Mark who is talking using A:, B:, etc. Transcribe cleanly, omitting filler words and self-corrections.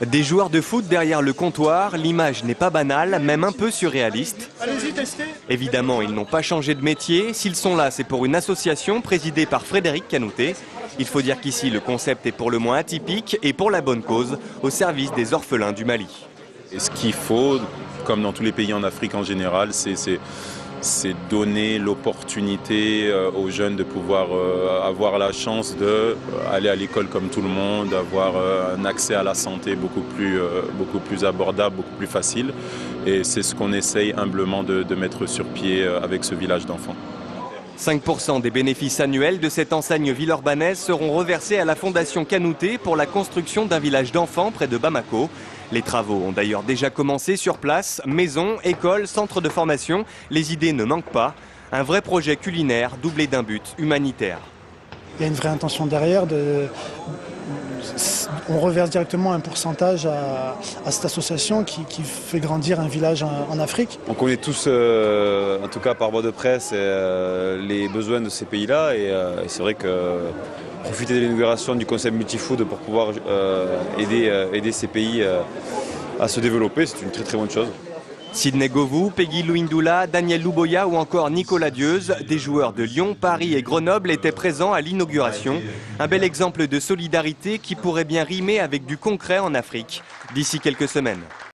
A: Des joueurs de foot derrière le comptoir, l'image n'est pas banale, même un peu surréaliste.
B: Allez-y, testez.
A: Évidemment, ils n'ont pas changé de métier. S'ils sont là, c'est pour une association présidée par Frédéric Canouté. Il faut dire qu'ici, le concept est pour le moins atypique et pour la bonne cause, au service des orphelins du Mali.
C: Et ce qu'il faut, comme dans tous les pays en Afrique en général, c'est donner l'opportunité aux jeunes de pouvoir avoir la chance d'aller à l'école comme tout le monde, d'avoir un accès à la santé beaucoup plus abordable, beaucoup plus facile. Et c'est ce qu'on essaye humblement de mettre sur pied avec ce village d'enfants.
A: 5% des bénéfices annuels de cette enseigne villeurbannaise seront reversés à la Fondation Canouté pour la construction d'un village d'enfants près de Bamako. Les travaux ont d'ailleurs déjà commencé sur place. Maison, école, centre de formation, les idées ne manquent pas. Un vrai projet culinaire doublé d'un but humanitaire.
B: Il y a une vraie intention derrière. On reverse directement un pourcentage à cette association qui fait grandir un village en Afrique.
D: On connaît tous, en tout cas par voie de presse, les besoins de ces pays-là. Et c'est vrai que profiter de l'inauguration du concept multifood pour pouvoir aider ces pays à se développer, c'est une très très bonne chose.
A: Sidney Govou, Peggy Louindoula, Daniel Louboya ou encore Nicolas Dieuze, des joueurs de Lyon, Paris et Grenoble étaient présents à l'inauguration. Un bel exemple de solidarité qui pourrait bien rimer avec du concret en Afrique d'ici quelques semaines.